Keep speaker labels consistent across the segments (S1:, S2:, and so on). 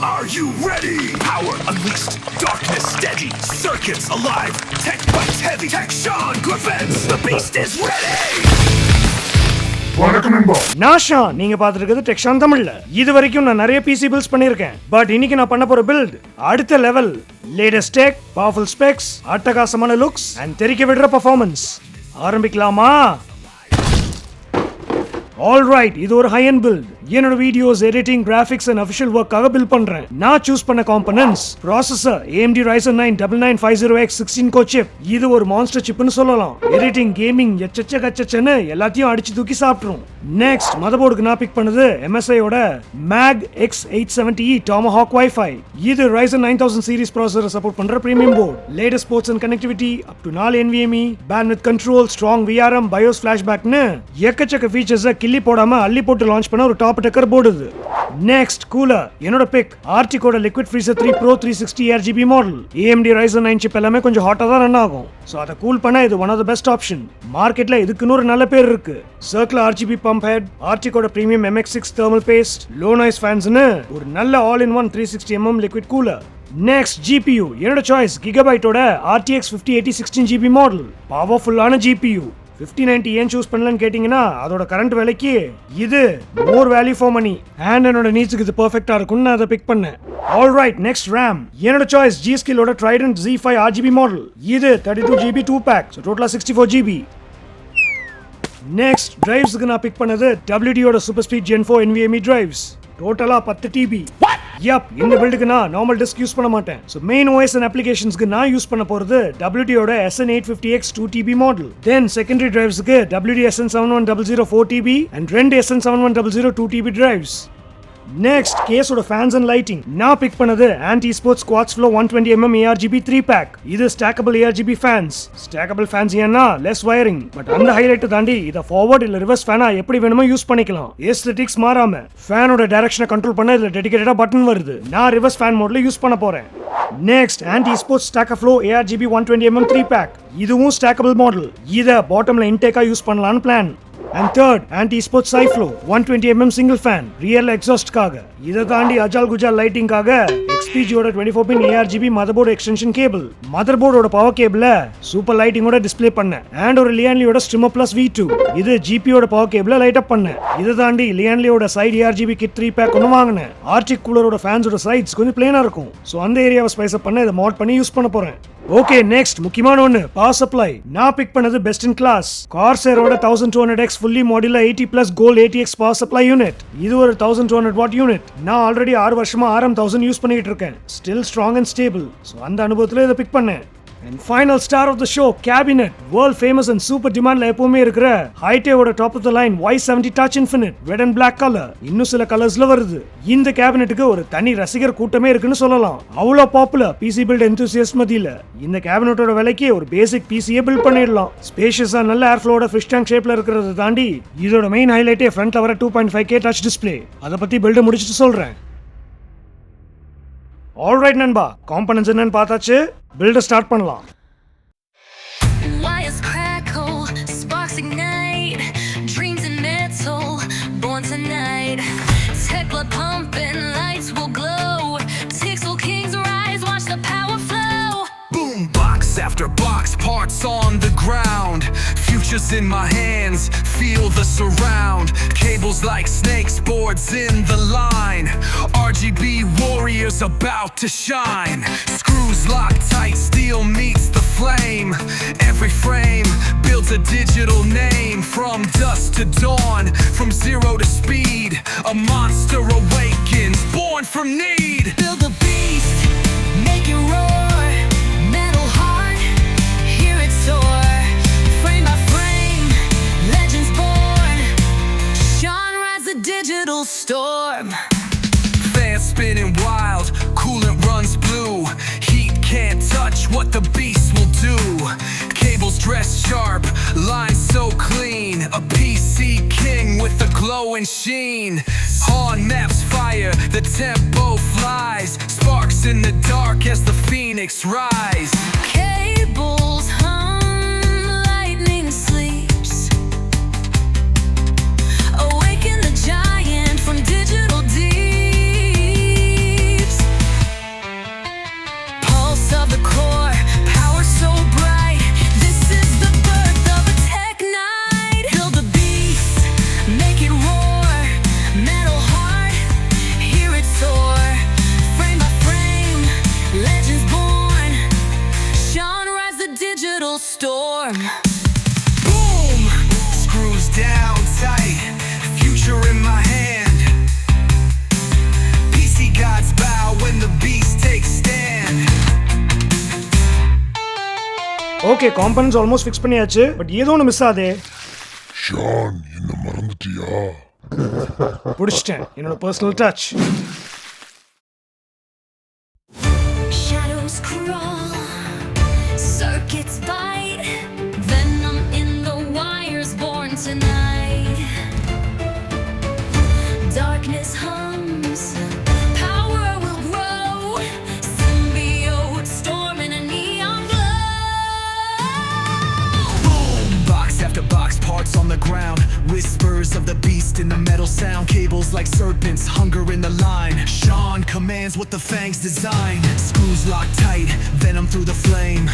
S1: Are you ready? Power unleashed, darkness steady, circuits alive, tech bites heavy, tech Sean, good fence, the beast is ready!
S2: நாஷான், நீங்க பார்த்துட்டு இருக்கிறது டெக்ஷான் தமிழ்ல. இது வரைக்கும் நான் நிறைய பிசி பில்ட்ஸ் பண்ணிருக்கேன். பட் இன்னைக்கு நான் பண்ண போற பில்ட் அடுத்த level. Latest tech, powerful specs, அட்டகாசமான லுக்ஸ் அண்ட் தெரிக்க விடுற பெர்ஃபார்மன்ஸ். ஆரம்பிக்கலாமா? ஆல்ரைட், இது ஒரு ஹை எண்ட் பில்ட். என்னோட videos, editing, graphics and official ஒர்க்காக பில்ட் பண்றேன். நான் சூஸ் பண்ண components: processor AMD Ryzen 9 9950X 16 core chip. இது ஒரு மான்ஸ்டர் சிப்னு சொல்லலாம். எடிட்டிங், கேமிங் எச்சன்னு எல்லாத்தையும் அடிச்சு தூக்கி சாப்பிட்டுரும். நெக்ஸ்ட், மதர்போர்டுக்கு நான் பிக் பண்ணது MSI ஓட MAG X870E Tomahawk Wi-Fi. இது Ryzen 9000 சீரிஸ் ப்ராசஸரை சப்போர்ட் பண்ற premium board. Latest ports and connectivity, up to 4 NVMe, bandwidth control, strong VRM, BIOS flashbackனு எக்கச்சக்க ஃபீச்சர்ஸை கிள்ளி போடாம அள்ளி போட்டு லான்ச் பண்ண ஒரு டாப் டக்கர் போர்டு இது. Next, cooler. என்னோட பிக் Arctic ஓட Liquid Freezer 3 Pro 360 RGB model. AMD Ryzen 9 chip எல்லாமே கொஞ்சம் ஹாட்டா தான் ரன் ஆகும். சோ அத கூல் பண்ண இது one of the best option. மார்க்கெட்ல இதுக்குன்னு ஒரு நல்ல பேர் இருக்கு. Circular RGB pump head, Arctic ஓட premium MX6 thermal paste, low noise fansனு ஒரு நல்ல all in one 360mm liquid cooler. Next, GPU. என்னோட சாய்ஸ் Gigabyte ஓட RTX 5080 16GB மாடல். பவர்ஃபுல்லான GPU. 5090 ஏன் சூஸ் பண்ணலன்னு கேட்டீங்கன்னா, அதோட கரண்ட் விலைக்கு இது more value for money. And என்னோட நீட்ஸுக்கு இது பெர்ஃபெக்ட்டா இருக்கும்னு நான் அதை பிக் பண்ணேன். Alright, next RAM. என்னோட சாய்ஸ் G-Skill-ஓட Trident Z5 RGB மாடல். இது 32GB 2 pack, so டோட்டலா 64GB. நெக்ஸ்ட், டிரைவ்ஸ்க்கு நான் பிக் பண்ணது WD-ஓட Super Speed Gen 4 NVMe drives. டோட்டலா 10 TB. Yup, இந்த பில்டுக்கு நான் நார்மல் டிஸ்க் யூஸ் பண்ண மாட்டேன். So main OS and applicationsக்கு நான் யூஸ் பண்ண போறது WD-ஓட SN850X 2TB மாடல். Then secondary drivesக்கு WD SN7100 4TB and ரெண்டு SN7100 2TB drives. நெக்ஸ்ட், கேஸோட ஃபேன்ஸ் அண்ட் லைட்டிங். நான் பிக் பண்ணது Anti-Sports Quartz Flow 120mm ARGB 3 pack. இது stackable ARGB fans. Stackable fans ஏன்னா லெஸ் வயரிங். பட் அந்த ஹைலைட் தாண்டி இத ஃபார்வர்ட் இல்ல ரிவர்ஸ் ஃபேனா எப்படி வேணுமோ யூஸ் பண்ணிக்கலாம். ஏஸ்தெட்டிக்ஸ் மாறாம ஃபேனோட டைரக்ஷனை கண்ட்ரோல் பண்ண இதுல டெடிகேட்டடா பட்டன் வருது. நான் ரிவர்ஸ் ஃபேன் மோட்ல யூஸ் பண்ண போறேன். Next, Anti-Sports Stacker-Flow ARGB 120mm 3 pack. இதுவும் ஸ்டாக்கபிள் மாடல். இத பாட்டம்ல இன்டேக்கா யூஸ் பண்ணலாம்னு plan. And third, Anti-Sports Sci-Flow 120mm single fan, rear exhaust காக. இத தாண்டி அஜால் குஜால் லைட்டிங் காக XPG-ஓட 24-pin ARGB motherboard extension cable. மதர்போர்டோட பவர் கேபிள சூப்பர் லைட்டிங்கோட டிஸ்ப்ளே பண்ணேன். அண்ட் ஒரு லியான்லியோட Strimmer Plus V2. இது GPU-ஓட பவர் கேபிள லைட் அப் பண்ணேன். இத தாண்டி லியான்லியோட சைடு ARGB kit 3 pack ஒன்னு வாங்குனேன். Arctic கூலரோட ஃபேன்ஸோட சைட்ஸ் கொஞ்சம் பிளேனா இருக்கும். சோ அந்த ஏரியாவை ஸ்பைஸ் அப் பண்ண இத மாட் பண்ணி யூஸ் பண்ண போறேன். ஓகே, நெக்ஸ்ட் முக்கியமான ஒன்னு, பவர் சப்ளை. நான் பிக் பண்ணது பெஸ்ட் இன் கிளாஸ் Corsair-ஓட 1200X fully modular 80+ gold ATX power supply unit. இது ஒரு 1200 வாட் யூனிட். நான் ஆல்ரெடி 6 வருஷமா RM1000 யூஸ் பண்ணிட்டு இருக்கேன். Still strong and stable. So அந்த அனுபவத்துல இத பிக் பண்ணேன். And final star of the show, cabinet. World famous and super demandல எப்பவுமே இருக்கிற Hi-Te-ஓட top of the line Y70 Touch Infinite red and black color. இன்னும் சில கலர்ஸ்ல வருது. இந்த கேபினெட்டுக்கு ஒரு தனி ரசிகர் கூட்டமே இருக்குன்னு சொல்லலாம். அவ்வளோ பாப்புலர் PC build enthusiast மத்தியில இந்த கேபினெட்டோட விலைக்கு ஒரு பேசிக் PCயே பில்ட் பண்ணிடலாம். ஸ்பேஷியஸா நல்ல ஏர் ஃப்ளோட ஃபிஷ் டேங்க் ஷேப்ல இருக்கிறத தாண்டி இதோட மெயின் ஹைலைட்டே ஃப்ரண்ட்ல வர 2.5K டச் டிஸ்ப்ளே. அதை பத்தி பில்ட் முடிச்சிட்டு சொல்றேன். ஆல்ரைட் நண்பா, காம்பனன்ட்ஸ் என்னன்னு பார்த்தாச்சு. பில்ட ஸ்டார்ட் பண்ணலாம்.
S3: Wires crackle, sparks ignite, dreams in metal, born tonight. Tech blood pumping, lights will glow, pixel kings rise, watch the power flow.
S1: Boom, box after box, parts on the ground. Futures in my hands, feel the surround. Cables like snakes, boards in the line. RGB warriors about to shine. Screws locked tight, steel meets the flame. Every frame builds a digital name. From dusk to dawn, from zero to speed, a monster awakens, born from need.
S3: Build a beast, make it roar, metal heart, hear it soar. Frame by frame, legends born. Sean rides the digital storm.
S1: Fans spinning wild, coolant runs blue. Heat can't touch what the beast will do. Cables dressed sharp, lines so clean. A PC king with a glowing sheen. On maps fire, the tempo flies. Sparks in the dark as the phoenix rise.
S3: Cables hum, lightning sleeps. Awaken the giant from digital deeps.
S2: Okay components almost fix பண்ணியாச்சு but ஏதோ ஒன்று miss ஆதே
S4: Shawn என்ன மறந்துட்டியா
S2: பிடிச்சிட்டேன் என்னோட personal touch
S3: Shadows crawl, circuits bite, venom in the wires born tonight. Darkness hums, power will grow, symbiote storm in a neon glow.
S1: Boom! Box after box, parts on the ground. Whispers of the beast in the metal sound. Cables like serpents, hunger in the line. Sean commands what the fangs design. Screws locked tight, venom through the flame.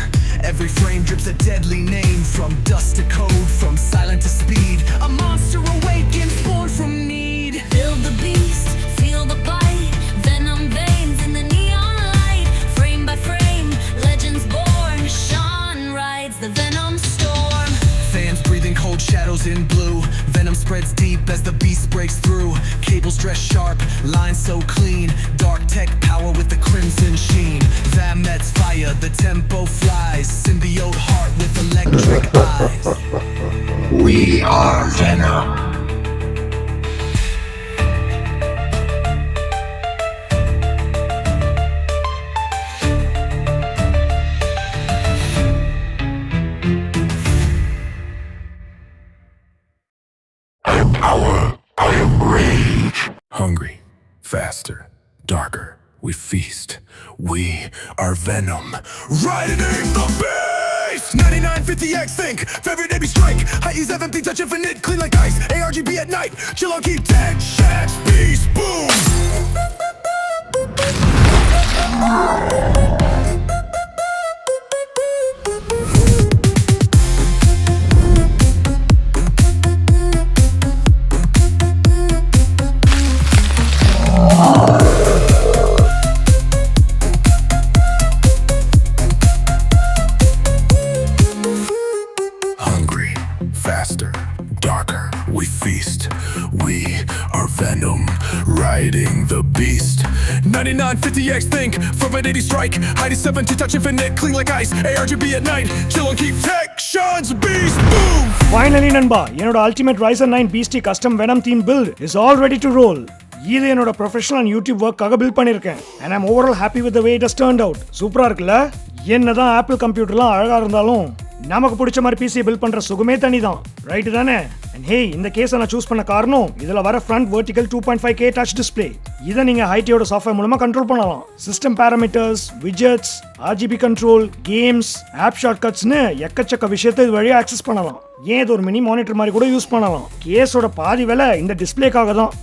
S1: Every frame drips a deadly name. From dust to code, from silent to speed. A monster awakens, born from need.
S3: Build the beast, feel the bite, venom veins in the neon light. Frame by frame, legends born. Sean rides the venom storm.
S1: Fans breathing cold shadows in blue. Venom spreads deep as the beast breaks through. Cables dress sharp, lines so clean. Dark tech power with the crimson sheen. Venom-themed fire, the tempo flies. Symbiote heart with electric eyes.
S4: We are Venom. I am power, I am rage.
S5: Hungry, faster, darker, we feast. We are Venom, riding the beast! 9950X think, favorite name strike. High E's FMP touch infinite, clean like ice. ARGB at night, chill on keep tech, shacks, beast, boom! Faster, darker, we feast. We are Venom, riding the beast. 9950X think, from an 80 strike. Heidi 70 touch infinite, clean like ice. ARGB at night, chill and keep tech. Sean's beast, boom!
S2: Finally நண்பா என்னோட ultimate Ryzen 9 BST custom Venom-themed build is all ready to roll. இது என்னோட professional YouTube ஒர்க்காக build பண்ணியிருக்கேன் and I'm overall happy with the way it has turned out. சூப்பரா இருக்குல்ல? என்னதான் apple கம்ப்யூட்டர்லாம் அழகா இருந்தாலும் நமக்கு பிடிச்ச மாதிரி பிசியை பில்ட் பண்ற சுகமே தனிதான் ரைட்டு தானே அண்ட் ஹே இந்த கேஸை நான் சூஸ் பண்ண காரணம் இதுல வர front vertical 2.5K touch display இதை நீங்க ஹைடியோட சாஃப்ட்வேர் மூலமா கண்ட்ரோல் பண்ணலாம் system parameters widgets RGB control games app ஷார்ட்கட்ஸ்னு எக்கச்சக்க விஷயத்தை இது வழியா ஆக்சஸ் பண்ணலாம் ஏன் இது ஒரு மினி மானிட்டர் மாதிரி கூட யூஸ் பண்ணலாம் கேஸோட பாதி விலை இந்த டிஸ்பிளேக்காக தான்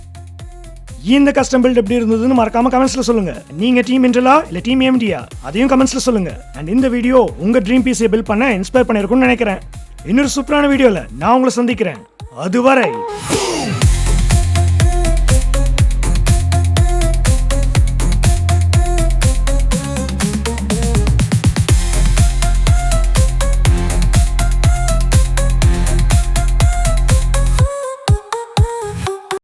S2: இந்த கஸ்டம் பில்ட் எப்படி இருந்ததுன்னு மறக்காம கமெண்ட்ஸ்ல சொல்லுங்க நீங்க டீம் இன்டெலா இல்ல டீம் AMDயா அதையும் கமெண்ட்ஸ்ல சொல்லுங்க அண்ட் இந்த வீடியோ உங்க ட்ரீம் பிசியை பில்ட் பண்ண இன்ஸ்பயர் பண்ணிருக்கும்னு நினைக்கிறேன் இன்னொரு சூப்பரான வீடியோல நான் உங்களை சந்திக்கிறேன் அதுவரை